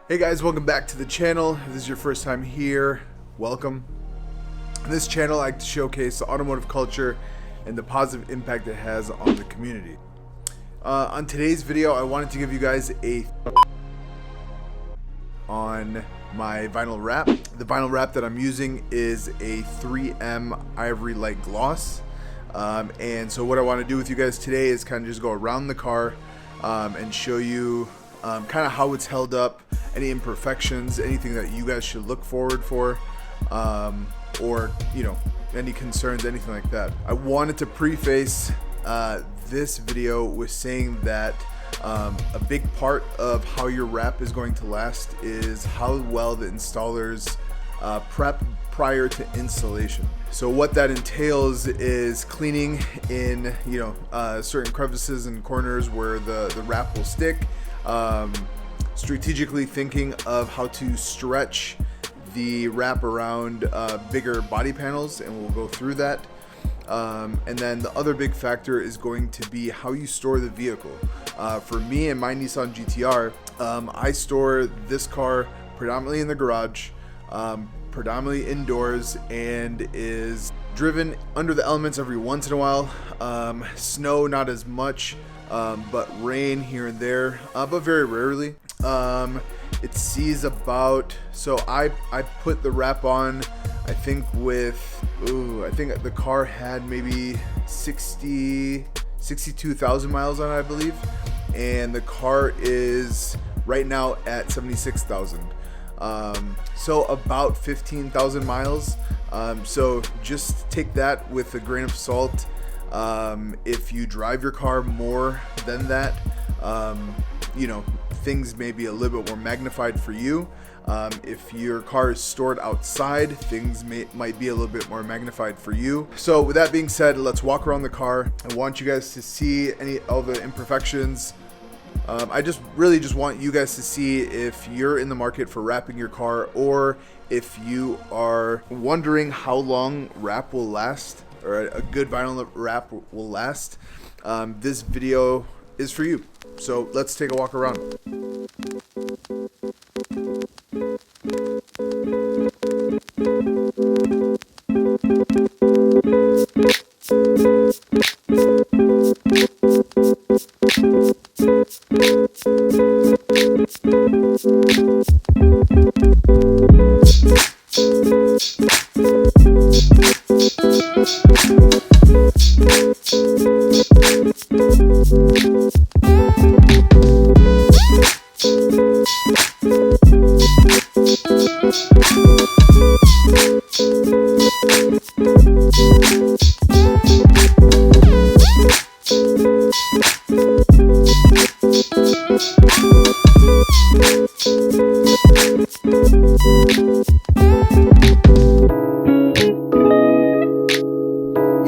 Hey guys, welcome back to the channel. If this is your first time here, welcome. In this channel, I like to showcase the automotive culture and the positive impact it has on the community. On today's video, I wanted to give you guys a on my vinyl wrap. The vinyl wrap that I'm using is a 3M Ivory Light Gloss. And so what I want to do with you guys today is kind of just go around the car and show you kind of how it's held up, any imperfections, anything that you guys should look forward for, or any concerns, anything like that. I wanted to preface this video with saying that a big part of how your wrap is going to last is how well the installers prep prior to installation. So what that entails is cleaning in certain crevices and corners where the wrap will stick, strategically thinking of how to stretch the wrap around bigger body panels, and we'll go through that. And then the other big factor is going to be how you store the vehicle. For me and my Nissan GTR, I store this car predominantly in the garage, predominantly indoors, and is driven under the elements every once in a while. Snow, not as much, but rain here and there, but very rarely. It sees about, so I put the wrap on, I think I think the car had maybe 62,000 miles on it, I believe, and the car is right now at 76,000. So about 15,000 miles. So just take that with a grain of salt. If you drive your car more than that, things may be a little bit more magnified for you. If your car is stored outside, things might be a little bit more magnified for you. So with that being said, let's walk around the car. I want you guys to see all the imperfections. I really just want you guys to see if you're in the market for wrapping your car, or if you are wondering how long wrap will last, or a good vinyl wrap will last. This video is for you. So let's take a walk around.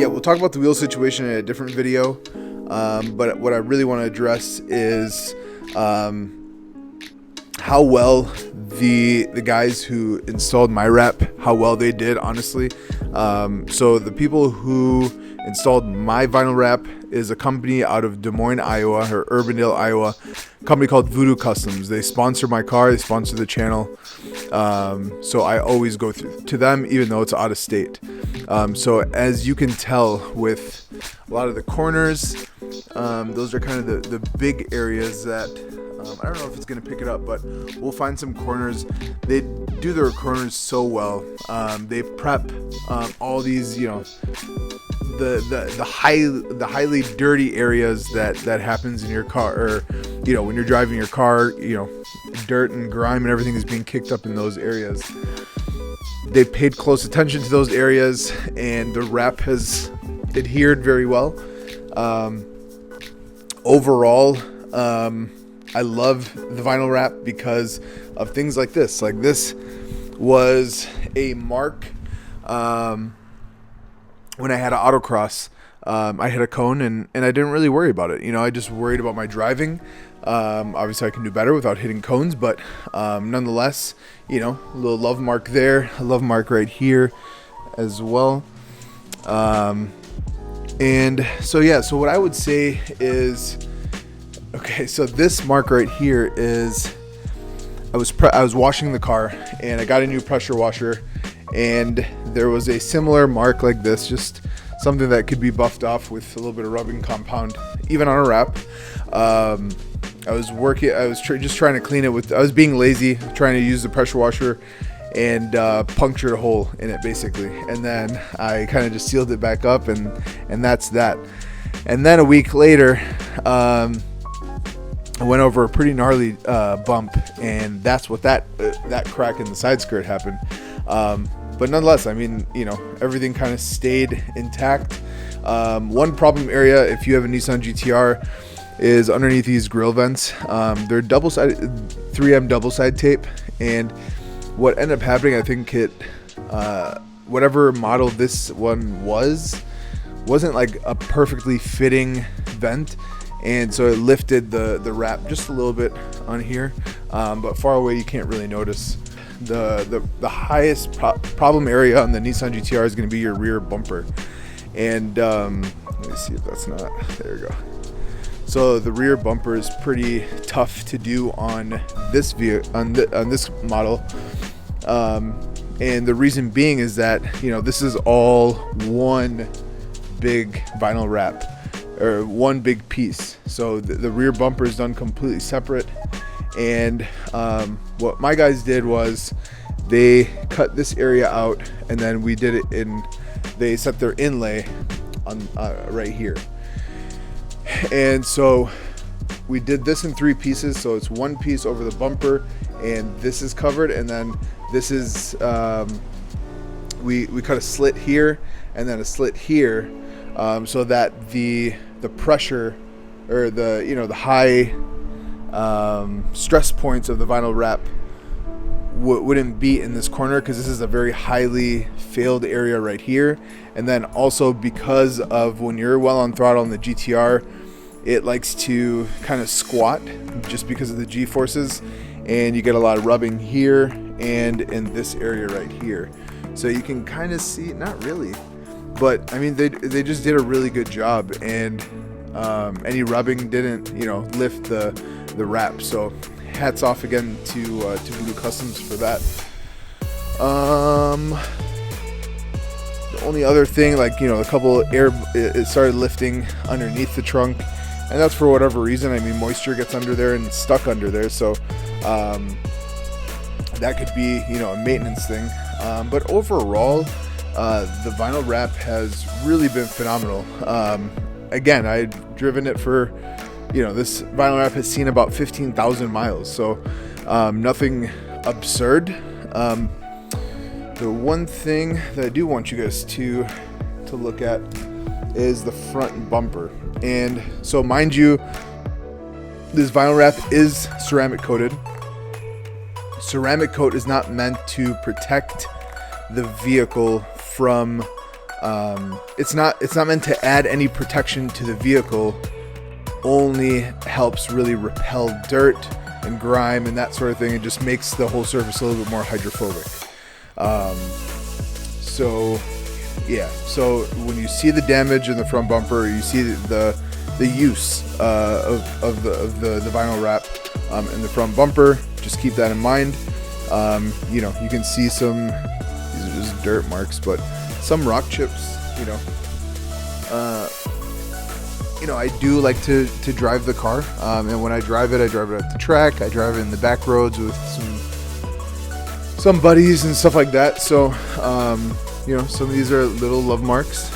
We'll talk about the wheel situation in a different video, but what I really want to address is how well the guys who installed my wrap, how well they did, honestly. So the people who installed my vinyl wrap is a company out of Des Moines, Iowa, or Urbandale, Iowa, a company called Voodoo Customs. They sponsor my car, they sponsor the channel, so I always go to them, even though it's out of state. So as you can tell with a lot of the corners, those are kind of the big areas that I don't know if it's going to pick it up, but we'll find some corners. They do their corners so well. They prep all these, the highly dirty areas that happens in your car, or when you're driving your car, dirt and grime and everything is being kicked up in those areas. They paid close attention to those areas, and the wrap has adhered very well. Overall, I love the vinyl wrap because of things like this. Like, this was a mark when I had an Autocross. I hit a cone and I didn't really worry about it. I just worried about my driving. Obviously I can do better without hitting cones, but nonetheless, a little love mark there, a love mark right here as well. And so what I would say is, okay, so this mark right here is I was washing the car, and I got a new pressure washer, and there was a similar mark like this, just something that could be buffed off with a little bit of rubbing compound, even on a wrap. I was just trying to clean it with, I was being lazy, trying to use the pressure washer, and punctured a hole in it basically. And then I kind of just sealed it back up, and that's that. And then a week later, I went over a pretty gnarly bump, and that's what that crack in the side skirt happened. But nonetheless, I mean, you know, everything kind of stayed intact. One problem area, if you have a Nissan GTR, is underneath these grill vents. They're double-sided 3M double-side tape, and what ended up happening, I think whatever model this one wasn't like a perfectly fitting vent, and so it lifted the wrap just a little bit on here, but far away you can't really notice. The highest problem area on the Nissan GTR is going to be your rear bumper, and let me see if that's not, there we go. So the rear bumper is pretty tough to do on this on this model, and the reason being is that, you know, this is all one big vinyl wrap, or one big piece. So the rear bumper is done completely separate, and what my guys did was they cut this area out, and then we did it they set their inlay on right here. And so we did this in 3 pieces, so it's one piece over the bumper, and this is covered, and then this is we cut a slit here and then a slit here, so that the pressure, or the high stress points of the vinyl wrap wouldn't be in this corner, because this is a very highly failed area right here. And then also because of when you're well on throttle in the GTR, it likes to kind of squat just because of the G-forces, and you get a lot of rubbing here and in this area right here. So you can kind of see, not really, but I mean they just did a really good job, and any rubbing didn't, you know, lift the wrap. So hats off again to Blue Customs for that. The only other thing, like, you know, a couple it started lifting underneath the trunk, and that's for whatever reason. I mean, moisture gets under there and stuck under there, so that could be, you know, a maintenance thing. But overall, the vinyl wrap has really been phenomenal. Again, I've driven it for, you know, this vinyl wrap has seen about 15,000 miles, so nothing absurd. The one thing that I do want you guys to look at is the front bumper. And so, mind you, this vinyl wrap is ceramic coated. Ceramic coat is not meant to protect the vehicle from it's not meant to add any protection to the vehicle, only helps really repel dirt and grime and that sort of thing. It just makes the whole surface a little bit more hydrophobic. So yeah, so when you see the damage in the front bumper, you see the use of the vinyl wrap in the front bumper, just keep that in mind. You know, you can see these are just dirt marks, but some rock chips, you know. I do like to drive the car, and when I drive it at the track. I drive it in the back roads with some buddies and stuff like that. So, some of these are little love marks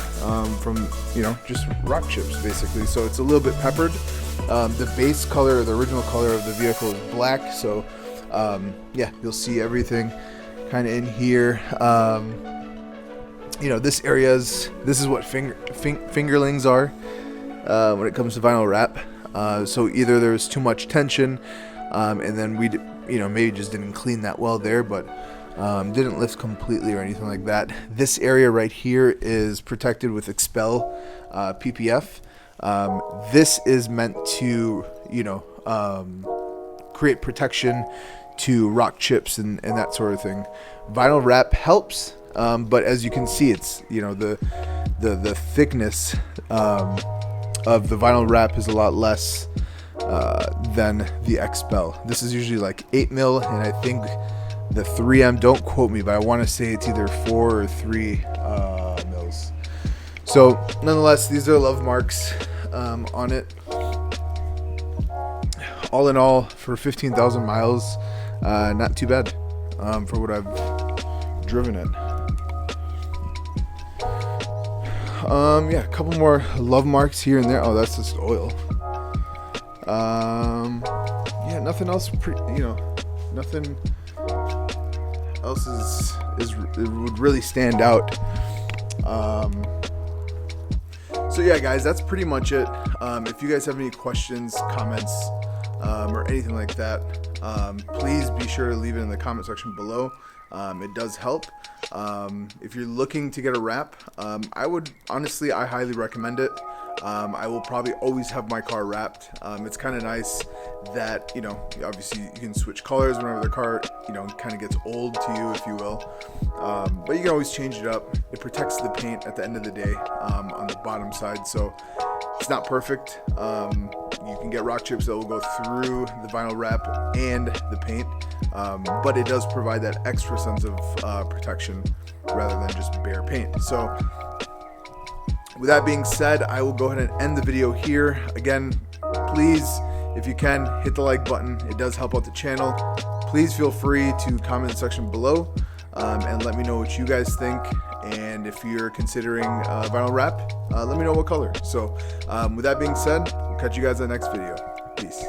from, just rock chips, basically. So it's a little bit peppered. The base color, the original color of the vehicle is black. So, you'll see everything kind of in here. This is what fingerlings are when it comes to vinyl wrap. So either there's too much tension, and then we maybe just didn't clean that well there, but didn't lift completely or anything like that. This area right here is protected with Expel PPF. This is meant to create protection to rock chips and that sort of thing. Vinyl wrap helps, but as you can see, it's the thickness of the vinyl wrap is a lot less than the XPEL. This is usually like 8 mil, and I think the 3M, don't quote me, but I want to say it's either 4 or 3 mils. So nonetheless, these are love marks on it. All in all, for 15,000 miles, not too bad for what I've driven it. Yeah, a couple more love marks here and there. Oh, that's just oil. Yeah, nothing else. Nothing else is it would really stand out. So yeah, guys, that's pretty much it. If you guys have any questions, comments, or anything like that, please be sure to leave it in the comment section below. It does help. If you're looking to get a wrap, I highly recommend it. I will probably always have my car wrapped. It's kind of nice that, obviously you can switch colors whenever the car, kind of gets old to you, if you will. But you can always change it up. It protects the paint at the end of the day, on the bottom side. So it's not perfect. You can get rock chips that will go through the vinyl wrap and the paint. But it does provide that extra sense of protection rather than just bare paint. So with that being said, I will go ahead and end the video here. Again, please, if you can, hit the like button. It does help out the channel. Please feel free to comment in the section below and let me know what you guys think. And if you're considering vinyl wrap, let me know what color. So with that being said, we'll catch you guys in the next video. Peace.